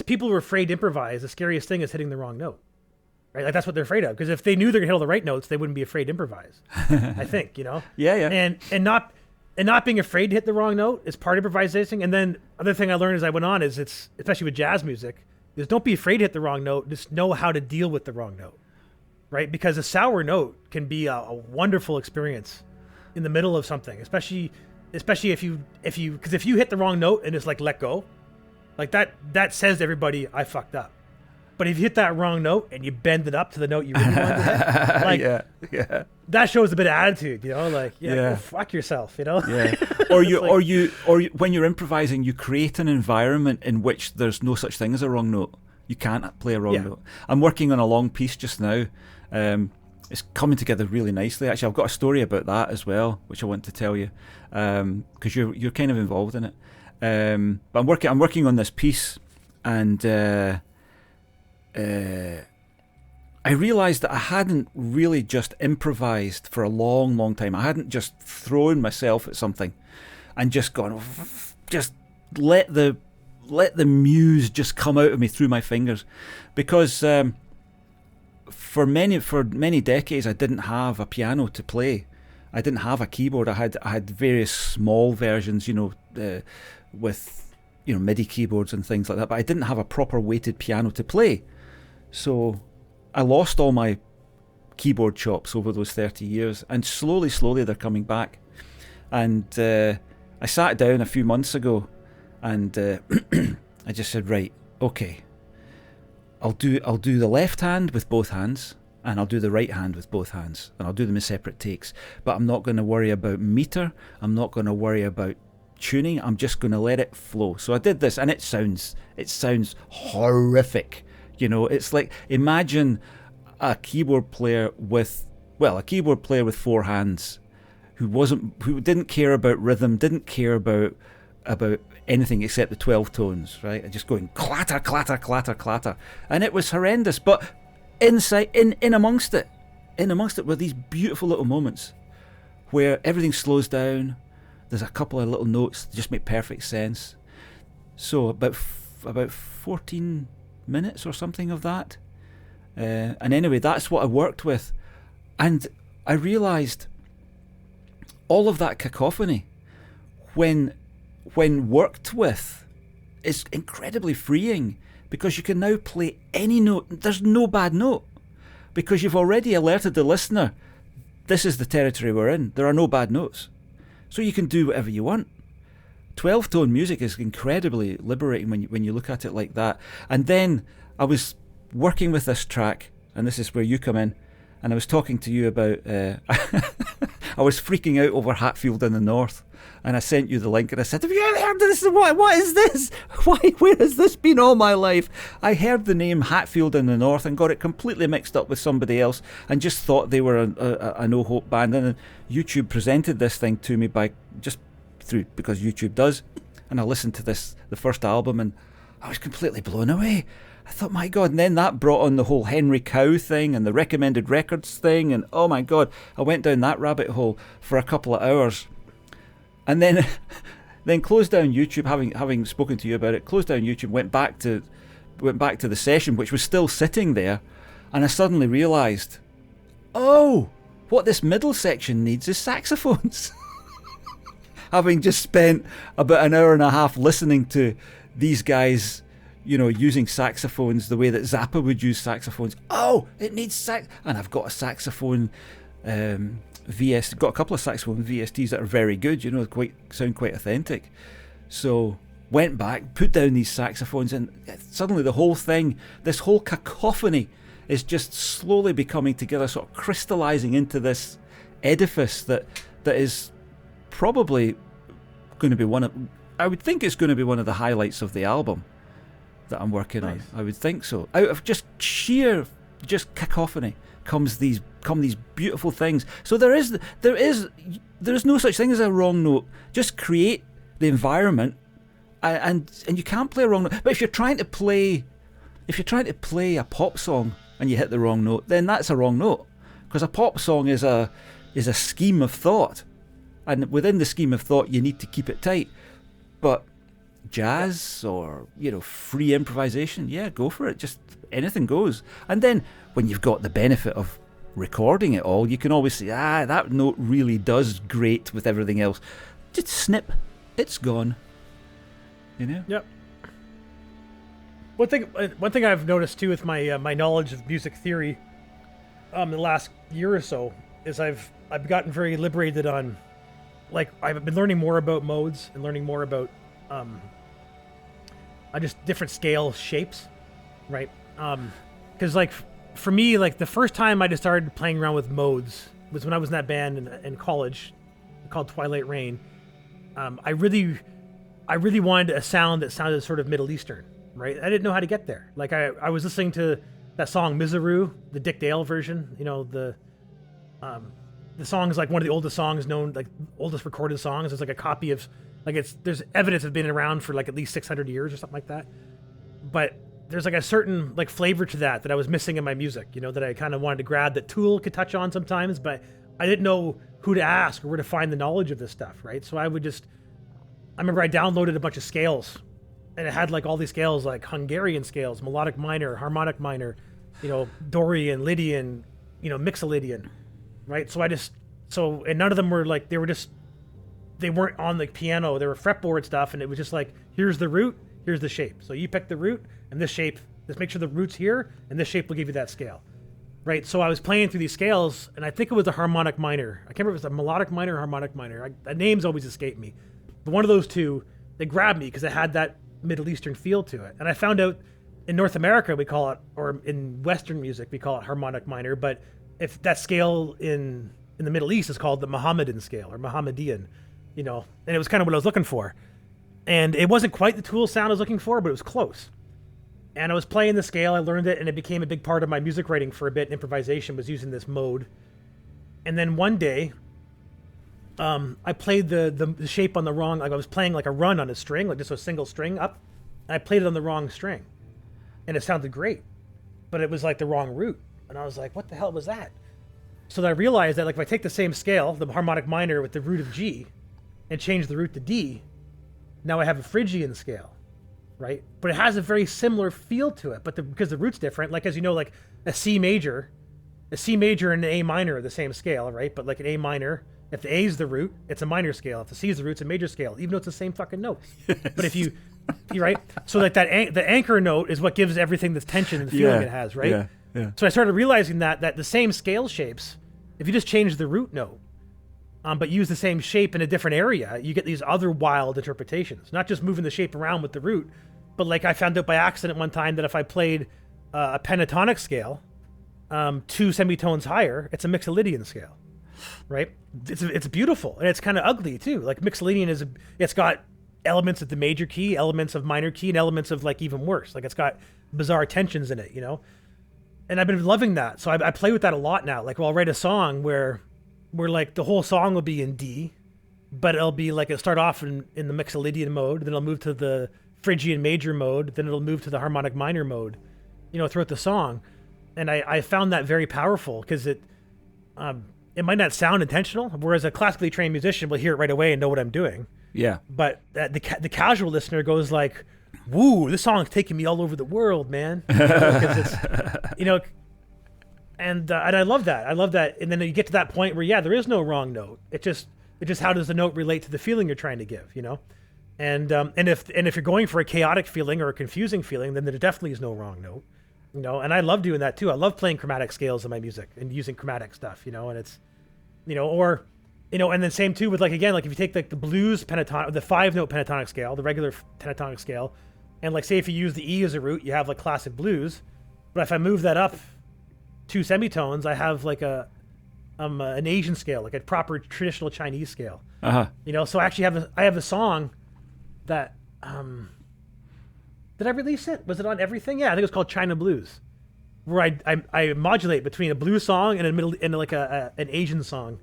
people who are afraid to improvise, the scariest thing is hitting the wrong note. Right? Like that's what they're afraid of. Because if they knew they're gonna hit all the right notes, they wouldn't be afraid to improvise. I think, Yeah. And not being afraid to hit the wrong note is part of improvisation. And then other thing I learned as I went on is it's, especially with jazz music, is don't be afraid to hit the wrong note. Just know how to deal with the wrong note, right? Because a sour note can be a wonderful experience in the middle of something, especially if you hit the wrong note and just like let go, like that says to everybody, I fucked up. But if you hit that wrong note and you bend it up to the note you really wanted to hit, like yeah, that shows a bit of attitude, like go fuck yourself, Yeah. Or when you're improvising, you create an environment in which there's no such thing as a wrong note. You can't play a wrong note. I'm working on a long piece just now. It's coming together really nicely. Actually, I've got a story about that as well, which I want to tell you, because you're kind of involved in it. But I'm working on this piece, and I realised that I hadn't really just improvised for a long, long time. I hadn't just thrown myself at something and just gone, just let the muse just come out of me through my fingers, because for many decades I didn't have a piano to play. I didn't have a keyboard. I had various small versions, with MIDI keyboards and things like that, but I didn't have a proper weighted piano to play. So I lost all my keyboard chops over those 30 years, and slowly they're coming back. And I sat down a few months ago, and I just said, right, okay, I'll do the left hand with both hands, and I'll do the right hand with both hands, and I'll do them in separate takes. But I'm not going to worry about meter. I'm not going to worry about tuning. I'm just going to let it flow. So I did this, and it sounds horrific. It's like, imagine a keyboard player with four hands who didn't care about rhythm, didn't care about anything except the 12 tones, right? And just going clatter, clatter, clatter, clatter. And it was horrendous. But in amongst it were these beautiful little moments where everything slows down. There's a couple of little notes that just make perfect sense. So about 14 minutes or something of that. And anyway, that's what I worked with. And I realised all of that cacophony, when worked with, is incredibly freeing, because you can now play any note. There's no bad note, because you've already alerted the listener, this is the territory we're in. There are no bad notes. So you can do whatever you want. 12-tone music is incredibly liberating when you look at it like that. And then I was working with this track, and this is where you come in, and I was talking to you about I was freaking out over Hatfield in the North, and I sent you the link, and I said, have you ever heard of this? What is this? Where has this been all my life? I heard the name Hatfield in the North and got it completely mixed up with somebody else, and just thought they were a no hope band. And then YouTube presented this thing to me because YouTube does, and I listened to the first album, and I was completely blown away. I thought, my God. And then that brought on the whole Henry Cow thing and the recommended records thing, and oh my God, I went down that rabbit hole for a couple of hours. And then closed down YouTube, having spoken to you about it, closed down YouTube, went back to the session, which was still sitting there, and I suddenly realised, oh, what this middle section needs is saxophones. Having just spent about an hour and a half listening to these guys, using saxophones the way that Zappa would use saxophones. Oh, it needs sax, and I've got a saxophone got a couple of saxophone VSTs that are very good, sound quite authentic. So went back, put down these saxophones, and suddenly the whole thing, this whole cacophony, is just slowly becoming together, sort of crystallizing into this edifice that is probably going to be I would think it's going to be one of the highlights of the album that I'm working on. I would think so. Out of just sheer cacophony come these beautiful things. So there is no such thing as a wrong note. Just create the environment, and you can't play a wrong note. But if you're trying to play a pop song and you hit the wrong note, then that's a wrong note, because a pop song is a scheme of thought, and within the scheme of thought you need to keep it tight. But jazz or, free improvisation, yeah, go for it. Just anything goes. And then when you've got the benefit of recording it all, you can always say, that note really does great with everything else. Just snip, it's gone. Yep. One thing I've noticed too with my my knowledge of music theory, the last year or so, is I've gotten very liberated on, like, I've been learning more about modes and learning more about just different scale shapes, right? Because like for me, like the first time I just started playing around with modes was when I was in that band in college called Twilight Rain. I really wanted a sound that sounded sort of Middle Eastern, right? I didn't know how to get there. Like I was listening to that song Miseru, the Dick Dale version. The song is like one of the oldest songs known, like oldest recorded songs. It's like a copy of, like, there's evidence it's been around for like at least 600 years or something like that. But there's like a certain like flavor to that I was missing in my music, that I kind of wanted to grab, that Tool could touch on sometimes, but I didn't know who to ask or where to find the knowledge of this stuff, right? So I remember I downloaded a bunch of scales, and it had like all these scales, like Hungarian scales, melodic minor, harmonic minor, Dorian, Lydian, Mixolydian, right? And none of them were like, they weren't on the piano, they were fretboard stuff, and it was just like, here's the root, here's the shape. So you pick the root, and this shape, just make sure the root's here, and this shape will give you that scale, right? So I was playing through these scales, and I think it was a harmonic minor. I can't remember if it was a melodic minor or harmonic minor. The names always escape me. But one of those two, they grabbed me because it had that Middle Eastern feel to it. And I found out in North America we call it, or in Western music we call it harmonic minor, but if that scale in the Middle East is called the Mohammedan scale or Mohammedan, and it was kind of what I was looking for. And it wasn't quite the Tool sound I was looking for, but it was close. And I was playing the scale, I learned it, and it became a big part of my music writing for a bit. Improvisation was using this mode. And then one day, I played the shape on the wrong, like I was playing like a run on a string, like just a single string up, and I played it on the wrong string. And it sounded great, but it was like the wrong root. And I was like, what the hell was that? So then I realized that, like, if I take the same scale, the harmonic minor with the root of G, and change the root to D, now I have a Phrygian scale, right? But it has a very similar feel to it, but because the root's different, like, as you know, like a C major and an A minor are the same scale, right? But like an A minor, if the A is the root, it's a minor scale. If the C is the root, it's a major scale, even though it's the same fucking note. But if you're right, so like that, the anchor note is what gives everything this tension and feeling it has, right? Yeah. So I started realizing that the same scale shapes, if you just change the root note, but use the same shape in a different area, you get these other wild interpretations. Not just moving the shape around with the root, but like I found out by accident one time that if I played a pentatonic scale, 2 semitones higher, it's a Mixolydian scale, right? It's beautiful, and it's kind of ugly too. Like Mixolydian it's got elements of the major key, elements of minor key, and elements of like even worse. Like it's got bizarre tensions in it, And I've been loving that. So I play with that a lot now. Like, I'll write a song where like the whole song will be in D, but it'll be like, it'll start off in the Mixolydian mode, then it'll move to the Phrygian major mode, then it'll move to the harmonic minor mode, throughout the song. And I found that very powerful because it might not sound intentional, whereas a classically trained musician will hear it right away and know what I'm doing. Yeah. But the casual listener goes like, woo, this song's taking me all over the world, man. Because it's, and I love that. I love that. And then you get to that point where, there is no wrong note. It just how does the note relate to the feeling you're trying to give, And if you're going for a chaotic feeling or a confusing feeling, then there definitely is no wrong note, And I love doing that too. I love playing chromatic scales in my music and using chromatic stuff, And it's, and then same too with like, again, like if you take like the blues pentatonic, the 5-note pentatonic scale, the regular pentatonic scale, and like say if you use the E as a root, you have like classic blues. But if I move that up 2 semitones, I have like an Asian scale, like a proper traditional Chinese scale. So I actually have a song that did I release it? Was it on everything? Yeah, I think it was called China Blues, where I modulate between a blues song and an Asian song.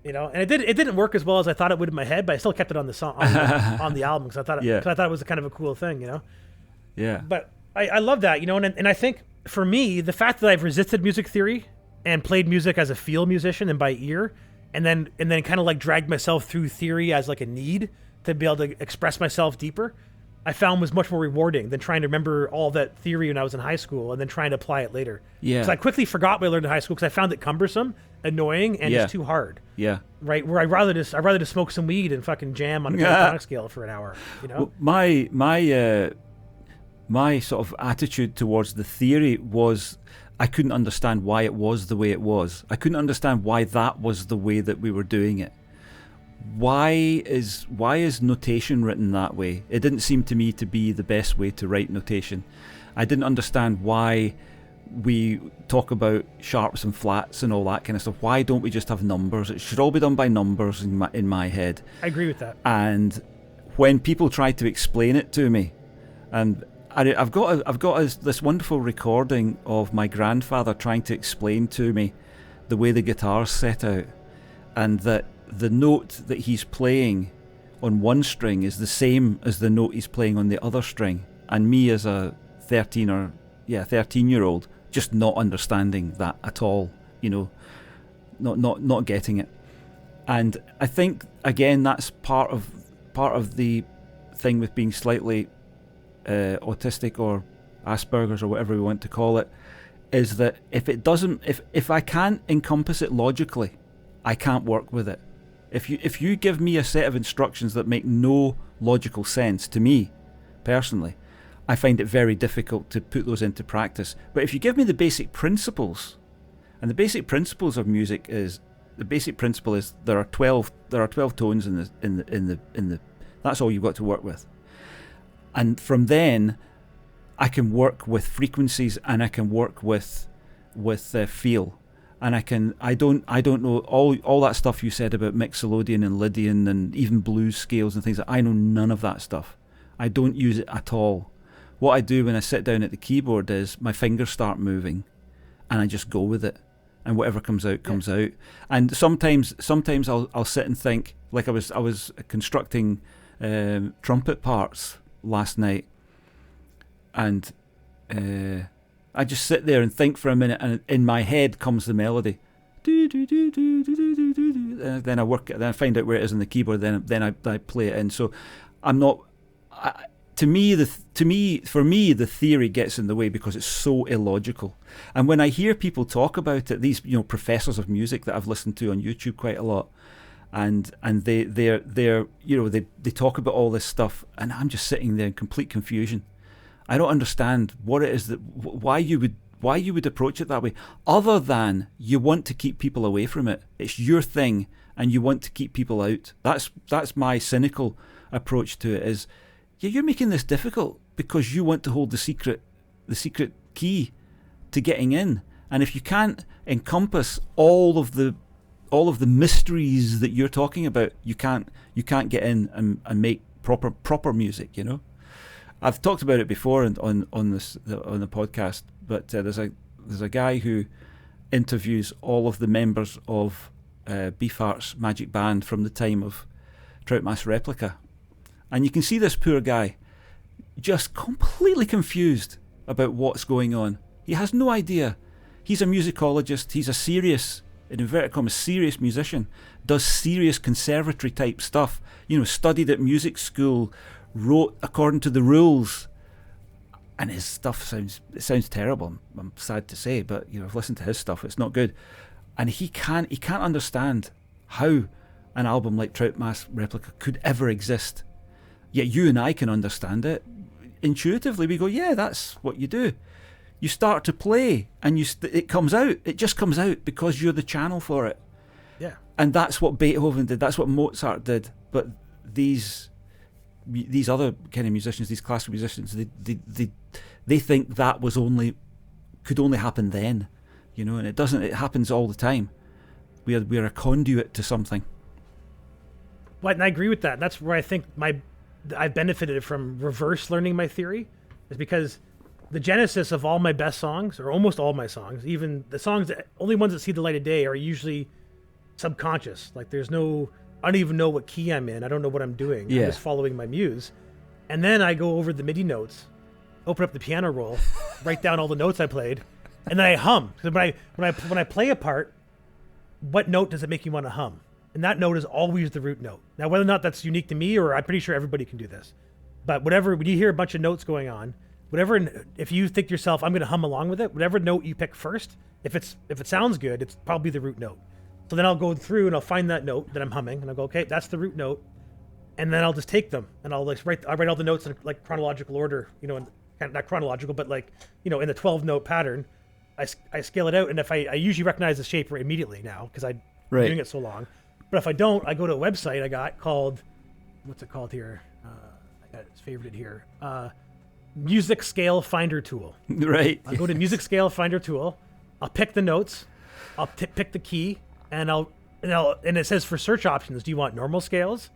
And it didn't work as well as I thought it would in my head, but I still kept it on the song on the album because I thought it was kind of a cool thing, Yeah. But I love that, and I think for me, the fact that I've resisted music theory and played music as a feel musician and by ear, and then kind of like dragged myself through theory as like a need to be able to express myself deeper, I found was much more rewarding than trying to remember all that theory when I was in high school and then trying to apply it later. Yeah. Because I quickly forgot what I learned in high school because I found it cumbersome, annoying, and just too hard. Yeah. Right? Where I'd rather just smoke some weed and fucking jam on a pentatonic scale for an hour. You know? Well, my sort of attitude towards the theory was I couldn't understand why it was the way it was. I couldn't understand why that was the way that we were doing it. Why is notation written that way? It didn't seem to me to be the best way to write notation. I didn't understand why we talk about sharps and flats and all that kind of stuff. Why don't we just have numbers? It should all be done by numbers in my head. I agree with that. And when people try to explain it to me, and I've got this wonderful recording of my grandfather trying to explain to me the way the guitar's set out, and that the note that he's playing on one string is the same as the note he's playing on the other string, and me as a 13-year-old just not understanding that at all, you know, not getting it. And I think again that's part of the thing with being slightly autistic or Asperger's or whatever we want to call it, is that if I can't encompass it logically, I can't work with it. If you give me a set of instructions that make no logical sense to me personally, I find it very difficult to put those into practice. But if you give me the basic principles, and the basic principles of music is there are 12 tones in the that's all you've got to work with. And from then I can work with frequencies, and I can work with feel. And I don't know all that stuff you said about Mixolydian and Lydian and even blues scales and things. I know none of that stuff. I don't use it at all. What I do when I sit down at the keyboard is my fingers start moving, and I just go with it, and whatever comes out comes out. And sometimes I'll sit and think, like I was constructing trumpet parts last night, and I just sit there and think for a minute, and in my head comes the melody. Then I work it, then I find out where it is on the keyboard, then I play it in. So I'm not. For me, the theory gets in the way because it's so illogical. And when I hear people talk about it, these professors of music that I've listened to on YouTube quite a lot, and they talk about all this stuff, and I'm just sitting there in complete confusion. I don't understand what it is that why you would approach it that way, other than you want to keep people away from it. It's your thing, and you want to keep people out. That's my cynical approach to it. Is you're making this difficult because you want to hold the secret key to getting in, and if you can't encompass all of the mysteries that you're talking about, you can't get in and make proper music. You know. I've talked about it before on the podcast, but there's a guy who interviews all of the members of Beefheart's Magic Band from the time of Troutmass Replica, and you can see this poor guy just completely confused about what's going on. He has no idea. He's a musicologist. He's a serious, in inverted commas, serious musician. Does serious conservatory type stuff. Studied at music school. Wrote according to the rules, and his stuff sounds terrible. I'm sad to say, but I've listened to his stuff. It's not good, and he can't understand how an album like Troutmass Replica could ever exist. Yet you and I can understand it intuitively. We go, yeah, that's what you do. You start to play, and it comes out. It just comes out because you're the channel for it. Yeah, and that's what Beethoven did. That's what Mozart did. But these other kind of musicians, these classical musicians, they think that could only happen then, and it doesn't. It happens all the time. We're a conduit to something. Well, and I agree with that. That's where I think I've benefited from reverse learning my theory, is because the genesis of all my best songs, or almost all my songs, even the songs only ones that see the light of day, are usually subconscious. Like I don't even know what key I'm in. I don't know what I'm doing. Yeah. I'm just following my muse. And then I go over the MIDI notes, open up the piano roll, write down all the notes I played, and then I hum. Because when I play a part, what note does it make you want to hum? And that note is always the root note. Now, whether or not that's unique to me, or I'm pretty sure everybody can do this, But whatever, when you hear a bunch of notes going on, whatever, if you think to yourself, I'm going to hum along with it, whatever note you pick first, if it sounds good, it's probably the root note. So then I'll go through and I'll find that note that I'm humming, and I'll go, okay, that's the root note, and then I'll just take them and I'll write all the notes in like chronological order, and not chronological, but like in the 12-note pattern. I scale it out, and if I usually recognize the shape immediately now because I'm doing it so long. But if I don't, I go to a website I got called, what's it called here? I got it's favorited here. Music Scale Finder Tool. Right. I'll go to Music Scale Finder Tool. I'll pick the notes. I'll pick the key, and it says for search options, do you want normal scales?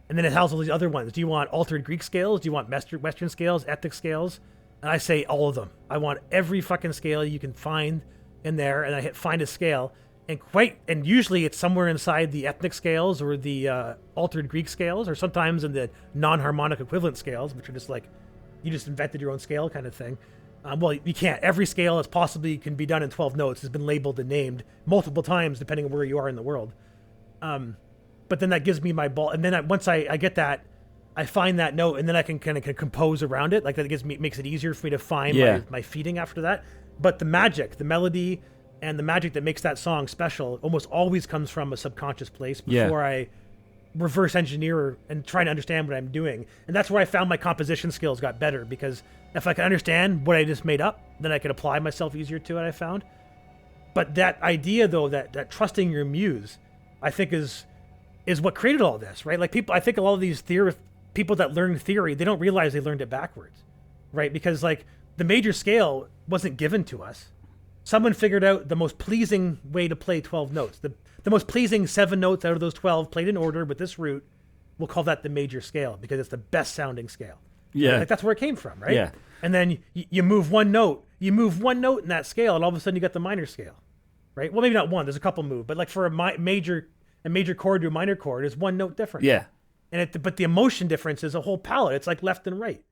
And then it has all these other ones. Do you want altered Greek scales? Do you want Western scales, ethnic scales? And I say all of them. I want every fucking scale you can find in there, and I hit find a scale. And usually it's somewhere inside the ethnic scales or the altered Greek scales, or sometimes in the non-harmonic equivalent scales, which are just like, you just invented your own scale kind of thing. Well, you can't. Every scale that's possibly can be done in 12 notes has been labeled and named multiple times, depending on where you are in the world. But then that gives me my ball. And then once I get that, I find that note, and then I can kind of compose around it. Like that makes it easier for me to find my feeding after that. But the magic, the melody, and the magic that makes that song special almost always comes from a subconscious place before I reverse engineer and try to understand what I'm doing. And that's where I found my composition skills got better, because if I can understand what I just made up, then I can apply myself easier to it, I found. But that idea, though, that trusting your muse, I think is what created all this, right? Like I think a lot of these people that learn theory, they don't realize they learned it backwards, right? Because like the major scale wasn't given to us. Someone figured out the most pleasing way to play 12 notes. The most pleasing 7 notes out of those 12 played in order with this root, we'll call that the major scale because it's the best sounding scale. Yeah. Like that's where it came from, right? Yeah. And then you move one note. You move one note in that scale, and all of a sudden you got the minor scale, right? Well, maybe not one. There's a couple move, but like for a major chord to a minor chord is one note different. Yeah. But the emotion difference is a whole palette. It's like left and right.